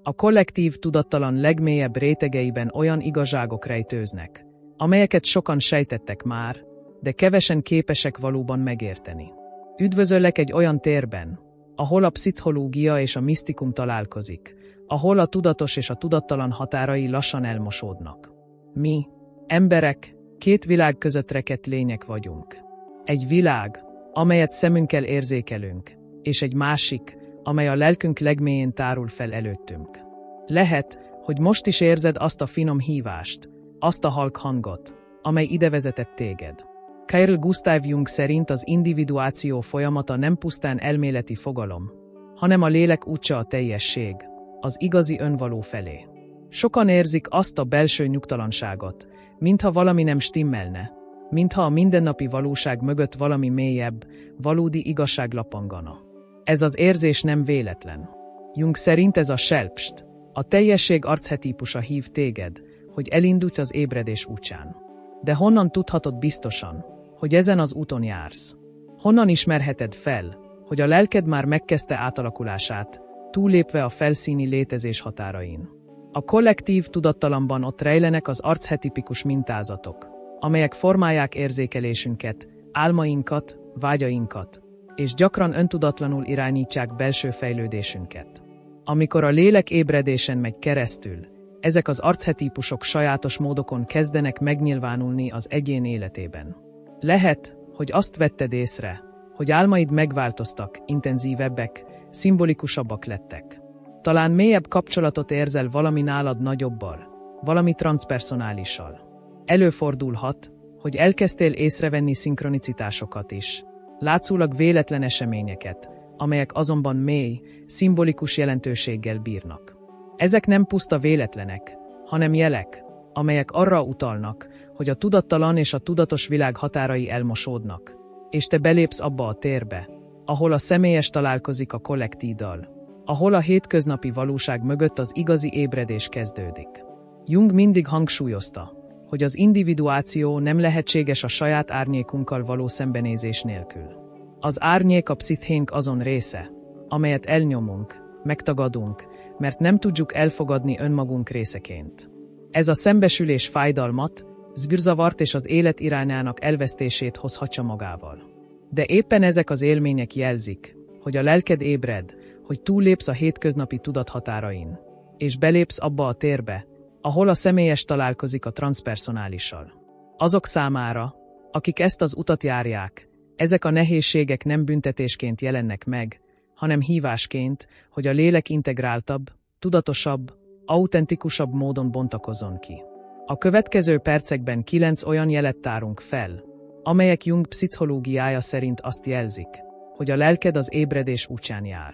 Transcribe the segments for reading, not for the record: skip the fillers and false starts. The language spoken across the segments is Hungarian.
A kollektív tudattalan legmélyebb rétegeiben olyan igazságok rejtőznek, amelyeket sokan sejtettek már, de kevesen képesek valóban megérteni. Üdvözöllek egy olyan térben, ahol a pszichológia és a misztikum találkozik, ahol a tudatos és a tudattalan határai lassan elmosódnak. Mi, emberek, két világ között rekedt lények vagyunk. Egy világ, amelyet szemünkkel érzékelünk, és egy másik, amely a lelkünk legmélyén tárul fel előttünk. Lehet, hogy most is érzed azt a finom hívást, azt a halk hangot, amely ide vezetett téged. Carl Gustav Jung szerint az individuáció folyamata nem pusztán elméleti fogalom, hanem a lélek útja a teljesség, az igazi önvaló felé. Sokan érzik azt a belső nyugtalanságot, mintha valami nem stimmelne, mintha a mindennapi valóság mögött valami mélyebb, valódi igazság lapangana. Ez az érzés nem véletlen. Jung szerint ez a selbst, a teljesség archetípusa hív téged, hogy elindulj az ébredés útján. De honnan tudhatod biztosan, hogy ezen az úton jársz? Honnan ismerheted fel, hogy a lelked már megkezdte átalakulását, túllépve a felszíni létezés határain? A kollektív tudattalamban ott rejlenek az archetipikus mintázatok, amelyek formálják érzékelésünket, álmainkat, vágyainkat, és gyakran öntudatlanul irányítják belső fejlődésünket. Amikor a lélek ébredésen megy keresztül, ezek az archetípusok sajátos módokon kezdenek megnyilvánulni az egyén életében. Lehet, hogy azt vetted észre, hogy álmaid megváltoztak, intenzívebbek, szimbolikusabbak lettek. Talán mélyebb kapcsolatot érzel valami nálad nagyobbal, valami transzpersonálissal. Előfordulhat, hogy elkezdtél észrevenni szinkronicitásokat is, látszólag véletlen eseményeket, amelyek azonban mély, szimbolikus jelentőséggel bírnak. Ezek nem puszta véletlenek, hanem jelek, amelyek arra utalnak, hogy a tudattalan és a tudatos világ határai elmosódnak, és te belépsz abba a térbe, ahol a személyes találkozik a kollektíddal, ahol a hétköznapi valóság mögött az igazi ébredés kezdődik. Jung mindig hangsúlyozta, hogy az individuáció nem lehetséges a saját árnyékunkkal való szembenézés nélkül. Az árnyék a pszichénk azon része, amelyet elnyomunk, megtagadunk, mert nem tudjuk elfogadni önmagunk részeként. Ez a szembesülés fájdalmat, zűrzavart és az élet irányának elvesztését hozhatja magával. De éppen ezek az élmények jelzik, hogy a lelked ébred, hogy túllépsz a hétköznapi tudat határain, és belépsz abba a térbe, ahol a személyes találkozik a transzpersonálissal. Azok számára, akik ezt az utat járják, ezek a nehézségek nem büntetésként jelennek meg, hanem hívásként, hogy a lélek integráltabb, tudatosabb, autentikusabb módon bontakozzon ki. A következő percekben 9 olyan jelet tárunk fel, amelyek Jung pszichológiája szerint azt jelzik, hogy a lelked az ébredés útján jár.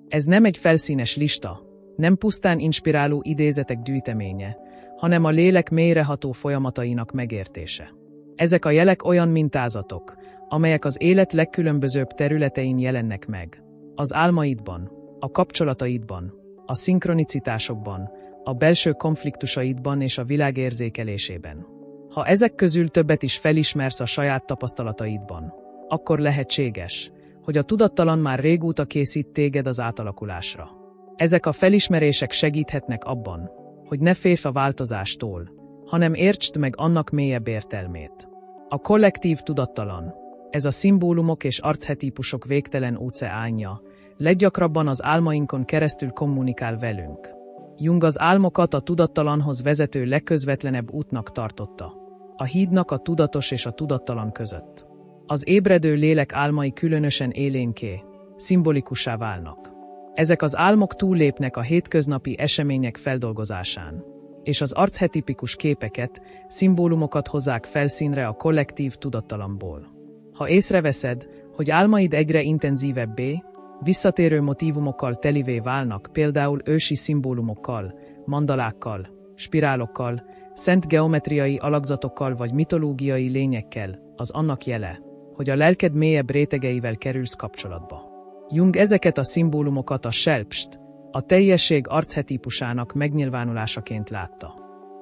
Ez nem egy felszínes lista, nem pusztán inspiráló idézetek gyűjteménye, hanem a lélek mélyreható folyamatainak megértése. Ezek a jelek olyan mintázatok, amelyek az élet legkülönbözőbb területein jelennek meg. Az álmaidban, a kapcsolataidban, a szinkronicitásokban, a belső konfliktusaidban és a világ érzékelésében. Ha ezek közül többet is felismersz a saját tapasztalataidban, akkor lehetséges, hogy a tudattalan már régóta készít téged az átalakulásra. Ezek a felismerések segíthetnek abban, hogy ne félj a változástól, hanem értsd meg annak mélyebb értelmét. A kollektív tudattalan, ez a szimbólumok és archetípusok végtelen óceánja, leggyakrabban az álmainkon keresztül kommunikál velünk. Jung az álmokat a tudattalanhoz vezető legközvetlenebb útnak tartotta, a hídnak a tudatos és a tudattalan között. Az ébredő lélek álmai különösen élénké, szimbolikussá válnak. Ezek az álmok túllépnek a hétköznapi események feldolgozásán, és az archetipikus képeket, szimbólumokat hozzák felszínre a kollektív tudattalamból. Ha észreveszed, hogy álmaid egyre intenzívebbé, visszatérő motívumokkal telivé válnak, például ősi szimbólumokkal, mandalákkal, spirálokkal, szent geometriai alakzatokkal vagy mitológiai lényekkel, az annak jele, hogy a lelked mélyebb rétegeivel kerülsz kapcsolatba. Jung ezeket a szimbólumokat a selbst, a teljesség archetípusának megnyilvánulásaként látta.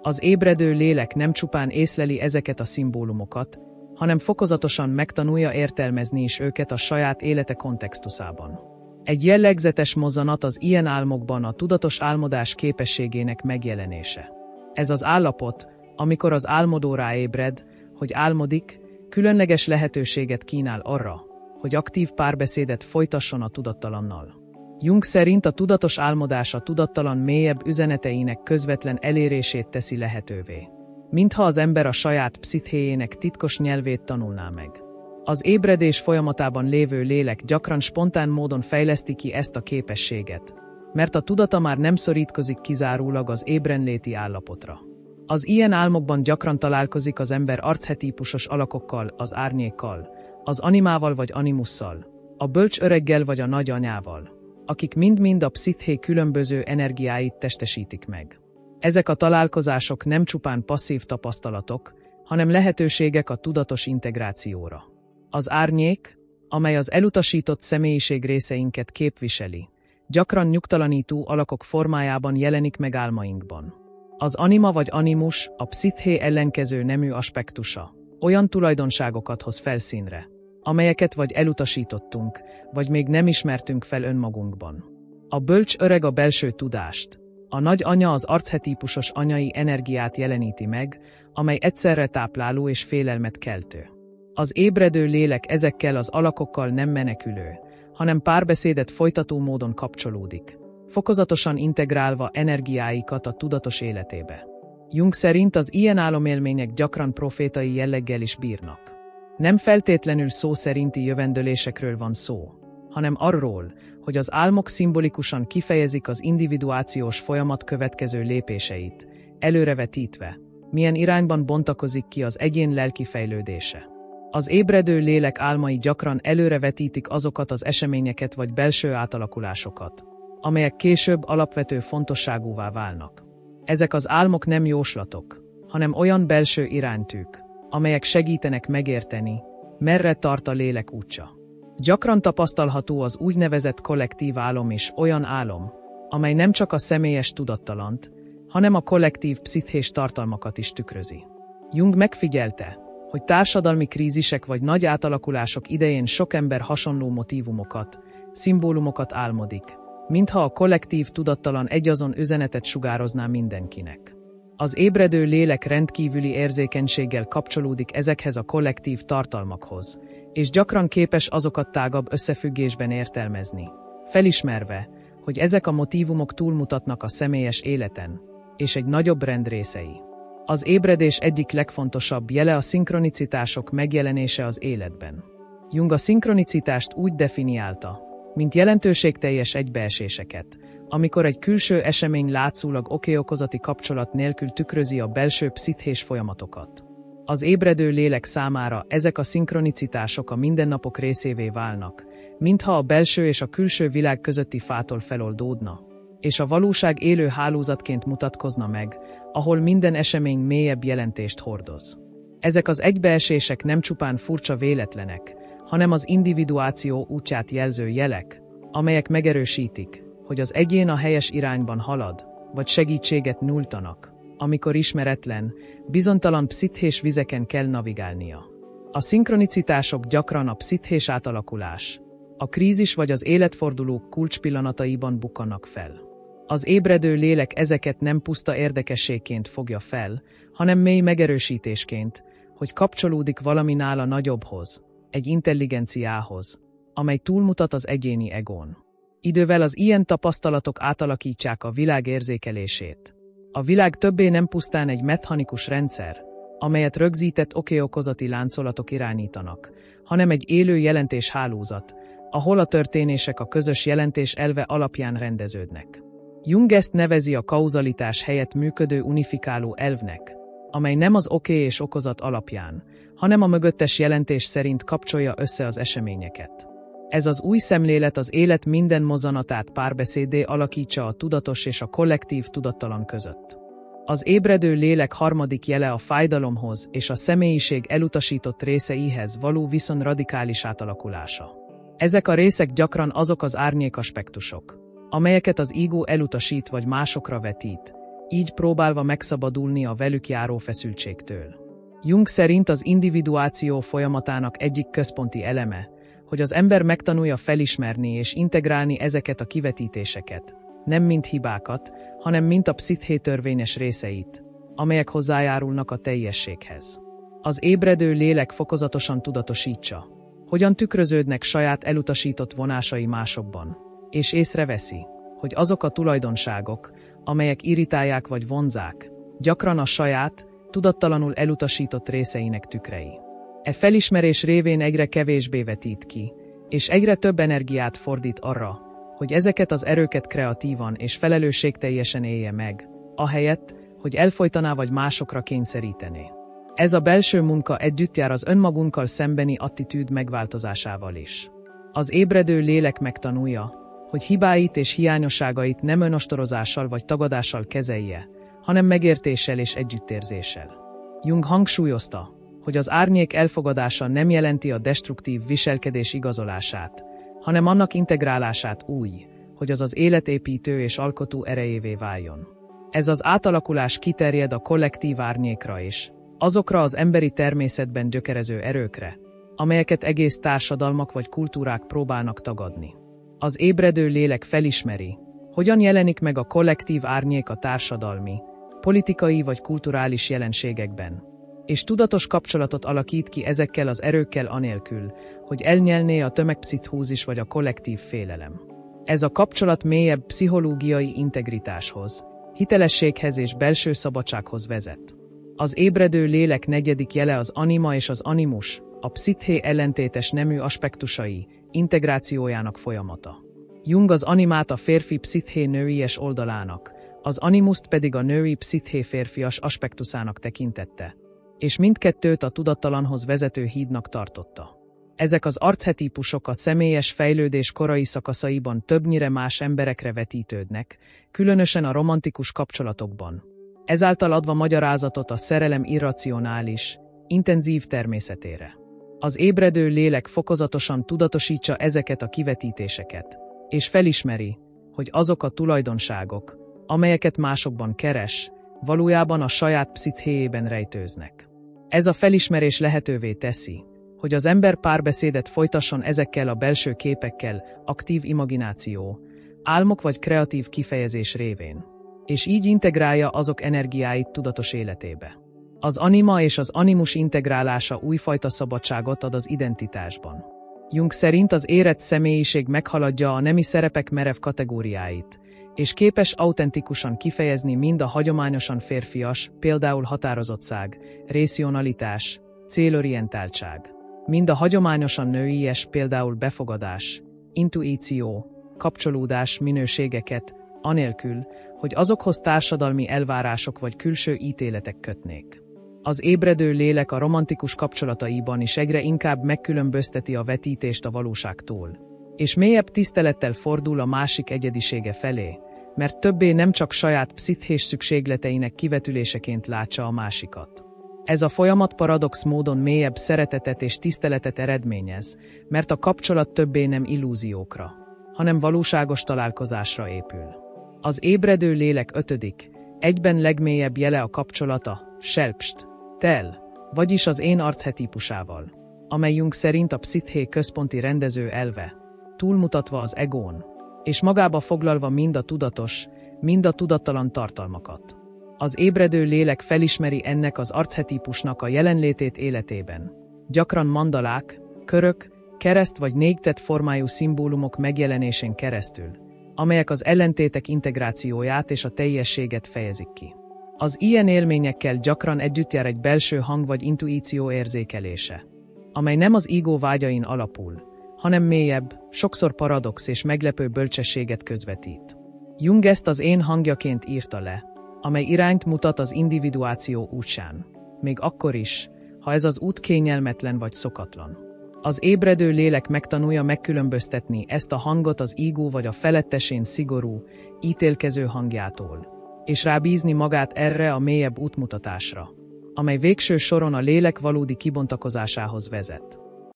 Az ébredő lélek nem csupán észleli ezeket a szimbólumokat, hanem fokozatosan megtanulja értelmezni is őket a saját élete kontextusában. Egy jellegzetes mozzanat az ilyen álmokban a tudatos álmodás képességének megjelenése. Ez az állapot, amikor az álmodó ráébred, hogy álmodik, különleges lehetőséget kínál arra, hogy aktív párbeszédet folytasson a tudattalannal. Jung szerint a tudatos álmodás a tudattalan mélyebb üzeneteinek közvetlen elérését teszi lehetővé. Mintha az ember a saját pszichéjének titkos nyelvét tanulná meg. Az ébredés folyamatában lévő lélek gyakran spontán módon fejleszti ki ezt a képességet, mert a tudata már nem szorítkozik kizárólag az ébrenléti állapotra. Az ilyen álmokban gyakran találkozik az ember archetípusos alakokkal, az árnyékkal, az animával vagy animusszal, a bölcs öreggel vagy a nagyanyával, akik mind-mind a psziché különböző energiáit testesítik meg. Ezek a találkozások nem csupán passzív tapasztalatok, hanem lehetőségek a tudatos integrációra. Az árnyék, amely az elutasított személyiség részeinket képviseli, gyakran nyugtalanító alakok formájában jelenik meg álmainkban. Az anima vagy animus, a psziché ellenkező nemű aspektusa, olyan tulajdonságokat hoz felszínre, amelyeket vagy elutasítottunk, vagy még nem ismertünk fel önmagunkban. A bölcs öreg a belső tudást, a nagy anya az archetípusos anyai energiát jeleníti meg, amely egyszerre tápláló és félelmet keltő. Az ébredő lélek ezekkel az alakokkal nem menekülő, hanem párbeszédet folytató módon kapcsolódik, fokozatosan integrálva energiáikat a tudatos életébe. Jung szerint az ilyen álomélmények gyakran profétai jelleggel is bírnak. Nem feltétlenül szó szerinti jövendölésekről van szó, hanem arról, hogy az álmok szimbolikusan kifejezik az individuációs folyamat következő lépéseit, előrevetítve, milyen irányban bontakozik ki az egyén lelki fejlődése. Az ébredő lélek álmai gyakran előrevetítik azokat az eseményeket vagy belső átalakulásokat, amelyek később alapvető fontosságúvá válnak. Ezek az álmok nem jóslatok, hanem olyan belső iránytűk, amelyek segítenek megérteni, merre tart a lélek útja. Gyakran tapasztalható az úgynevezett kollektív álom is, olyan álom, amely nem csak a személyes tudattalant, hanem a kollektív pszichés tartalmakat is tükrözi. Jung megfigyelte, hogy társadalmi krízisek vagy nagy átalakulások idején sok ember hasonló motívumokat, szimbólumokat álmodik, mintha a kollektív tudattalan egyazon üzenetet sugározná mindenkinek. Az ébredő lélek rendkívüli érzékenységgel kapcsolódik ezekhez a kollektív tartalmakhoz, és gyakran képes azokat tágabb összefüggésben értelmezni, felismerve, hogy ezek a motívumok túlmutatnak a személyes életen, és egy nagyobb rend részei. Az ébredés egyik legfontosabb jele a szinkronicitások megjelenése az életben. Jung a szinkronicitást úgy definiálta, mint jelentőségteljes egybeeséseket, amikor egy külső esemény látszólag oké-okozati kapcsolat nélkül tükrözi a belső pszichés folyamatokat. Az ébredő lélek számára ezek a szinkronicitások a mindennapok részévé válnak, mintha a belső és a külső világ közötti fától feloldódna, és a valóság élő hálózatként mutatkozna meg, ahol minden esemény mélyebb jelentést hordoz. Ezek az egybeesések nem csupán furcsa véletlenek, hanem az individuáció útját jelző jelek, amelyek megerősítik, hogy az egyén a helyes irányban halad, vagy segítséget nyújtanak, amikor ismeretlen, bizonytalan pszichés vizeken kell navigálnia. A szinkronicitások gyakran a pszichés átalakulás, a krízis vagy az életfordulók kulcspillanataiban bukkannak fel. Az ébredő lélek ezeket nem puszta érdekességként fogja fel, hanem mély megerősítésként, hogy kapcsolódik valami nála nagyobbhoz, egy intelligenciához, amely túlmutat az egyéni egón. Idővel az ilyen tapasztalatok átalakítsák a világ érzékelését. A világ többé nem pusztán egy mechanikus rendszer, amelyet rögzített oké-okozati láncolatok irányítanak, hanem egy élő jelentéshálózat, ahol a történések a közös jelentés elve alapján rendeződnek. Jung ezt nevezi a kauzalitás helyett működő unifikáló elvnek, amely nem az oké és okozat alapján, hanem a mögöttes jelentés szerint kapcsolja össze az eseményeket. Ez az új szemlélet az élet minden mozzanatát párbeszéddé alakítsa a tudatos és a kollektív tudattalan között. Az ébredő lélek harmadik jele a fájdalomhoz és a személyiség elutasított részeihez való viszony radikális átalakulása. Ezek a részek gyakran azok az árnyékaspektusok, amelyeket az ego elutasít vagy másokra vetít, így próbálva megszabadulni a velük járó feszültségtől. Jung szerint az individuáció folyamatának egyik központi eleme, hogy az ember megtanulja felismerni és integrálni ezeket a kivetítéseket, nem mint hibákat, hanem mint a psziché törvényes részeit, amelyek hozzájárulnak a teljességhez. Az ébredő lélek fokozatosan tudatosítsa, hogyan tükröződnek saját elutasított vonásai másokban, és észreveszi, hogy azok a tulajdonságok, amelyek irritálják vagy vonzák, gyakran a saját, tudattalanul elutasított részeinek tükrei. E felismerés révén egyre kevésbé vetít ki, és egyre több energiát fordít arra, hogy ezeket az erőket kreatívan és felelősségteljesen élje meg, ahelyett, hogy elfojtaná vagy másokra kényszerítené. Ez a belső munka együtt jár az önmagunkkal szembeni attitűd megváltozásával is. Az ébredő lélek megtanulja, hogy hibáit és hiányosságait nem önostorozással vagy tagadással kezelje, hanem megértéssel és együttérzéssel. Jung hangsúlyozta, hogy az árnyék elfogadása nem jelenti a destruktív viselkedés igazolását, hanem annak integrálását úgy, hogy az az életépítő és alkotó erejévé váljon. Ez az átalakulás kiterjed a kollektív árnyékra is, azokra az emberi természetben gyökerező erőkre, amelyeket egész társadalmak vagy kultúrák próbálnak tagadni. Az ébredő lélek felismeri, hogyan jelenik meg a kollektív árnyék a társadalmi, politikai vagy kulturális jelenségekben, és tudatos kapcsolatot alakít ki ezekkel az erőkkel anélkül, hogy elnyelné a tömegpszichózis vagy a kollektív félelem. Ez a kapcsolat mélyebb pszichológiai integritáshoz, hitelességhez és belső szabadsághoz vezet. Az ébredő lélek negyedik jele az anima és az animus, a psziché ellentétes nemű aspektusai, integrációjának folyamata. Jung az animát a férfi psziché nőies oldalának, az animust pedig a női psziché férfias aspektuszának tekintette, és mindkettőt a tudattalanhoz vezető hídnak tartotta. Ezek az archetípusok a személyes fejlődés korai szakaszaiban többnyire más emberekre vetítődnek, különösen a romantikus kapcsolatokban, ezáltal adva magyarázatot a szerelem irracionális, intenzív természetére. Az ébredő lélek fokozatosan tudatosítsa ezeket a kivetítéseket, és felismeri, hogy azok a tulajdonságok, amelyeket másokban keres, valójában a saját pszichéjében rejtőznek. Ez a felismerés lehetővé teszi, hogy az ember párbeszédet folytasson ezekkel a belső képekkel, aktív imagináció, álmok vagy kreatív kifejezés révén, és így integrálja azok energiáit tudatos életébe. Az anima és az animus integrálása újfajta szabadságot ad az identitásban. Jung szerint az érett személyiség meghaladja a nemi szerepek merev kategóriáit, és képes autentikusan kifejezni mind a hagyományosan férfias, például határozottság, racionalitás, célorientáltság, mind a hagyományosan nőies, például befogadás, intuíció, kapcsolódás minőségeket, anélkül, hogy azokhoz társadalmi elvárások vagy külső ítéletek kötnék. Az ébredő lélek a romantikus kapcsolataiban is egyre inkább megkülönbözteti a vetítést a valóságtól, és mélyebb tisztelettel fordul a másik egyedisége felé, mert többé nem csak saját pszichés szükségleteinek kivetüléseként látja a másikat. Ez a folyamat paradox módon mélyebb szeretetet és tiszteletet eredményez, mert a kapcsolat többé nem illúziókra, hanem valóságos találkozásra épül. Az ébredő lélek ötödik, egyben legmélyebb jele a kapcsolata, selbst, tel, vagyis az én archetípusával, amely Jung szerint a psziché központi rendező elve, túlmutatva az egón, és magába foglalva mind a tudatos, mind a tudattalan tartalmakat. Az ébredő lélek felismeri ennek az archetípusnak a jelenlétét életében. Gyakran mandalák, körök, kereszt vagy négyzet formájú szimbólumok megjelenésén keresztül, amelyek az ellentétek integrációját és a teljességet fejezik ki. Az ilyen élményekkel gyakran együtt jár egy belső hang vagy intuíció érzékelése, amely nem az ego vágyain alapul, hanem mélyebb, sokszor paradox és meglepő bölcsességet közvetít. Jung ezt az én hangjaként írta le, amely irányt mutat az individuáció útján, még akkor is, ha ez az út kényelmetlen vagy szokatlan. Az ébredő lélek megtanulja megkülönböztetni ezt a hangot az ego vagy a felettesén szigorú, ítélkező hangjától, és rábízni magát erre a mélyebb útmutatásra, amely végső soron a lélek valódi kibontakozásához vezet.